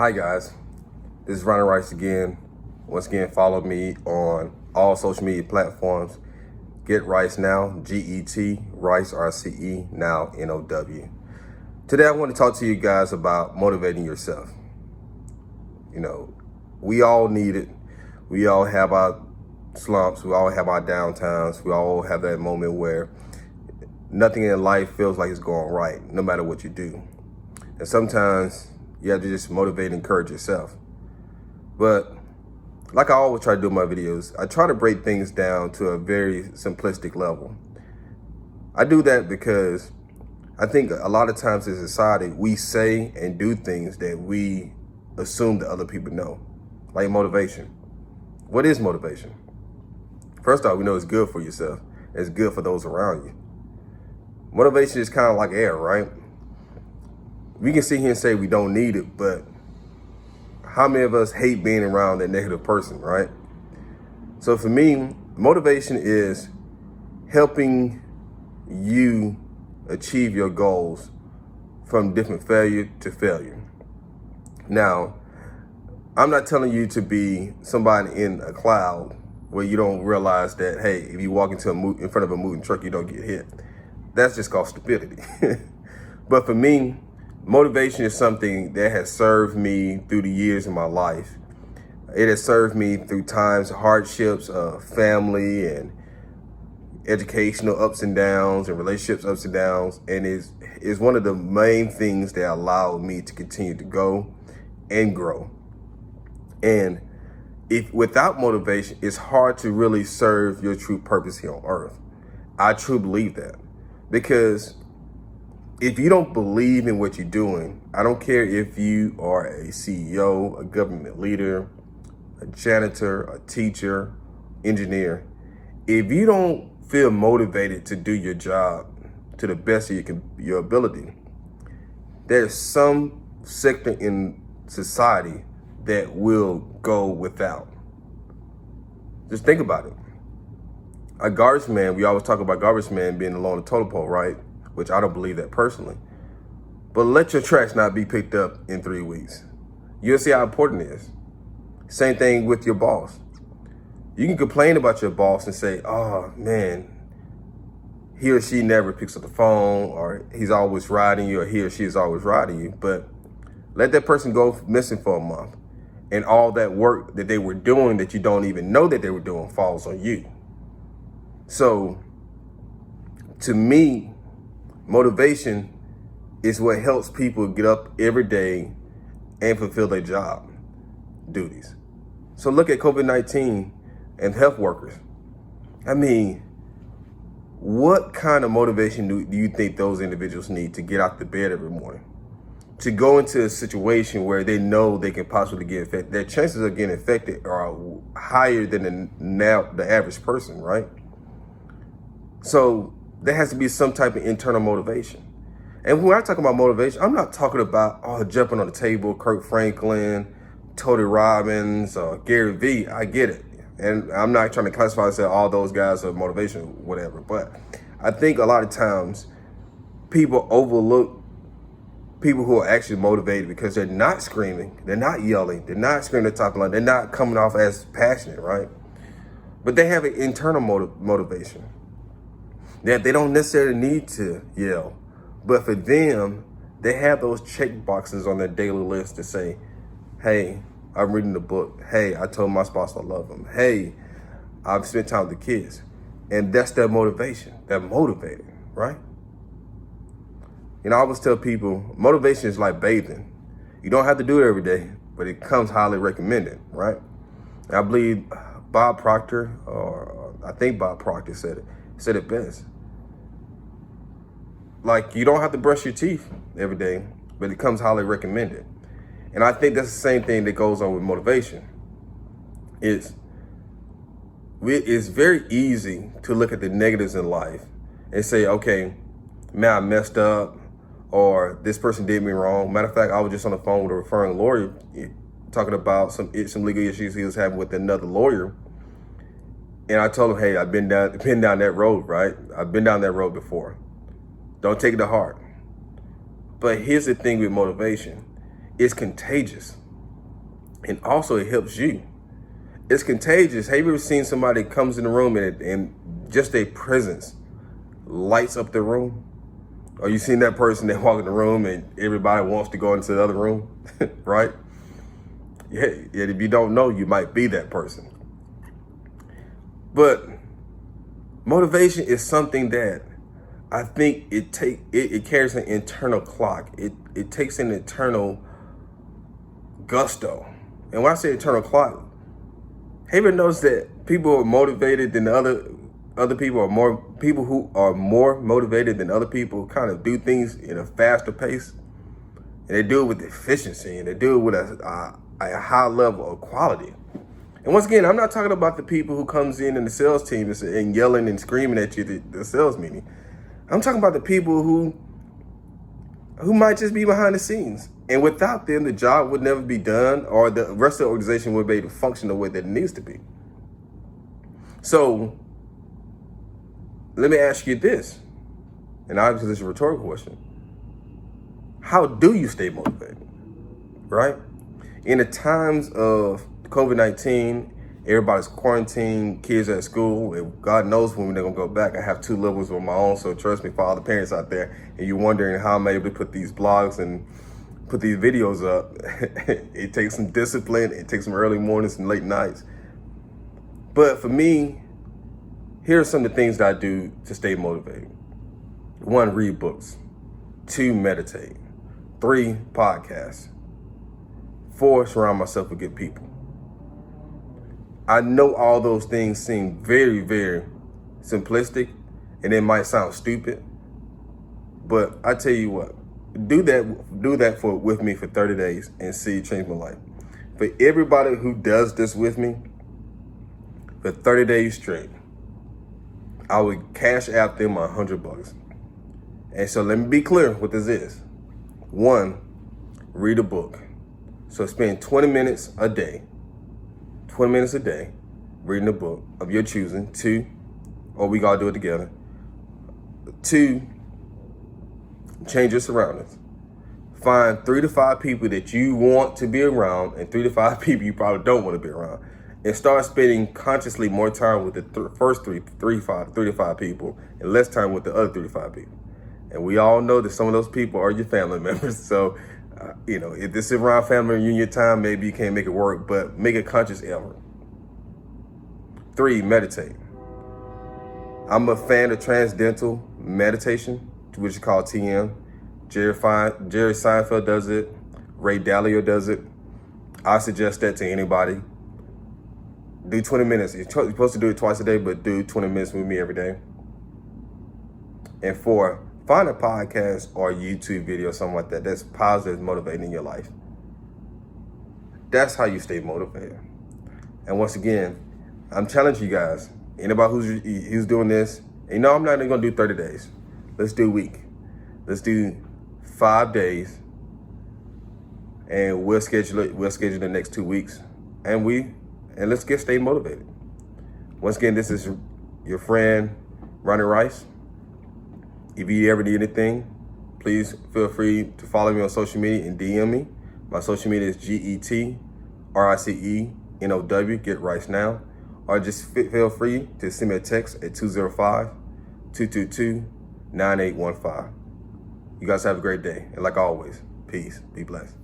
Hi guys, this is Ronnie Rice again. Once again, follow me on all social media platforms. Get Rice Now, G-E-T, Rice, R-C-E, Now, N-O-W. Today I want to talk to you guys about motivating yourself. You know, we all need it. We all have our slumps. We all have our downtowns. We all have that moment where nothing in life feels like it's going right, no matter what you do. And sometimes you have to just motivate and encourage yourself. But like I always try to do in my videos, I try to break things down to a very simplistic level. I do that because I think a lot of times in society, we say and do things that we assume that other people know, like motivation. What is motivation? First off, we know it's good for yourself. It's good for those around you. Motivation is kind of like air, right? We can sit here and say we don't need it, but how many of us hate being around that negative person, right? So for me, motivation is helping you achieve your goals from different failure to failure. Now, I'm not telling you to be somebody in a cloud where you don't realize that, hey, if you walk into in front of a moving truck, you don't get hit. That's just called stupidity. But for me, motivation is something that has served me through the years of my life. It has served me through times, hardships, family and educational ups and downs and relationships ups and downs. And is one of the main things that allowed me to continue to go and grow. And if without motivation, it's hard to really serve your true purpose here on earth. I truly believe that, because if you don't believe in what you're doing, I don't care if you are a CEO, a government leader, a janitor, a teacher, engineer. If you don't feel motivated to do your job to the best of your ability, there's some sector in society that will go without. Just think about it. A garbage man, we always talk about garbage man being along the totem pole, right? Which I don't believe that personally. But let your trash not be picked up in 3 weeks. You'll see how important it is. Same thing with your boss. You can complain about your boss and say, oh man, he or she never picks up the phone, or he's always riding you, or he or she is always riding you. But let that person go missing for a month, and all that work that they were doing that you don't even know that they were doing falls on you. So to me, motivation is what helps people get up every day and fulfill their job duties. So look at COVID-19 and health workers. I mean, what kind of motivation do you think those individuals need to get out the bed every morning? To go into a situation where they know they can possibly get infected. Their chances of getting infected are higher than the average person, right? So there has to be some type of internal motivation. And when I talk about motivation, I'm not talking about jumping on the table, Kirk Franklin, Tony Robbins, Gary Vee. I get it. And I'm not trying to classify and say all those guys are motivation, whatever. But I think a lot of times people overlook people who are actually motivated because they're not screaming, they're not yelling, they're not screaming at the top of the line, they're not coming off as passionate, right? But they have an internal motivation that they don't necessarily need to yell. But for them, they have those check boxes on their daily list to say, hey, I'm reading the book. Hey, I told my spouse I love them. Hey, I've spent time with the kids. And that's their motivation. They're motivated, right? You know, I always tell people, motivation is like bathing. You don't have to do it every day, but it comes highly recommended, right? And I believe Bob Proctor, or I think Bob Proctor said it best. Like, you don't have to brush your teeth every day, but it comes highly recommended. And I think that's the same thing that goes on with motivation. It's very easy to look at the negatives in life and say, okay, man, I messed up, or this person did me wrong. Matter of fact, I was just on the phone with a referring lawyer talking about some legal issues he was having with another lawyer. And I told him, hey, I've been down that road, right? I've been down that road before. Don't take it to heart. But here's the thing with motivation. It's contagious. And also it helps you. It's contagious. Have you ever seen somebody comes in the room and just their presence lights up the room? Or you seen that person that walk in the room and everybody wants to go into the other room, right? Yeah, if you don't know, you might be that person. But motivation is something that I think it carries an internal clock. It takes an internal gusto. And when I say internal clock, have you ever noticed that people are motivated than other people, people who are more motivated than other people kind of do things in a faster pace, and they do it with efficiency, and they do it with a high level of quality. And once again, I'm not talking about the people who comes in the sales team and yelling and screaming at you at the sales meeting. I'm talking about the people who might just be behind the scenes. And without them, the job would never be done, or the rest of the organization would be able to function the way that it needs to be. So let me ask you this, and obviously this is a rhetorical question. How do you stay motivated, right? In the times of COVID-19, everybody's quarantined, kids are at school, and God knows when they're gonna go back. I have 2 levels of my own, so trust me, for all the parents out there, and you're wondering how I'm able to put these blogs and put these videos up. It takes some discipline, it takes some early mornings and late nights. But for me, here are some of the things that I do to stay motivated. 1, read books. 2, meditate. 3, podcasts. 4, surround myself with good people. I know all those things seem very, very simplistic, and it might sound stupid, but I tell you what, do that with me for 30 days and see it change my life. For everybody who does this with me for 30 days straight, I would cash out them $100. And so let me be clear what this is. 1, read a book. So spend 20 minutes a day, reading a book of your choosing. 2, or we gotta do it together. 2, change your surroundings. Find 3 to 5 people that you want to be around and 3 to 5 people you probably don't want to be around. And start spending consciously more time with the first 3 to 5 people and less time with the other 3 to 5 people. And we all know that some of those people are your family members. So, if this is around family reunion time, maybe you can't make it work, but make a conscious effort. 3, meditate. I'm a fan of transcendental meditation, which is called TM. Jerry Seinfeld does it. Ray Dalio does it. I suggest that to anybody. Do 20 minutes. You're supposed to do it twice a day, but do 20 minutes with me every day. And 4, find a podcast or a YouTube video, something like that, that's positive, motivating in your life. That's how you stay motivated. And once again, I'm challenging you guys, anybody who's doing this, I'm not even gonna do 30 days. Let's do a week. Let's do 5 days, and we'll schedule the next 2 weeks, and let's stay motivated. Once again, this is your friend, Ronnie Rice. If you ever need anything, please feel free to follow me on social media and DM me. My social media is GETRICENOW, Get Rice Now. Or just feel free to send me a text at 205-222-9815. You guys have a great day. And like always, peace. Be blessed.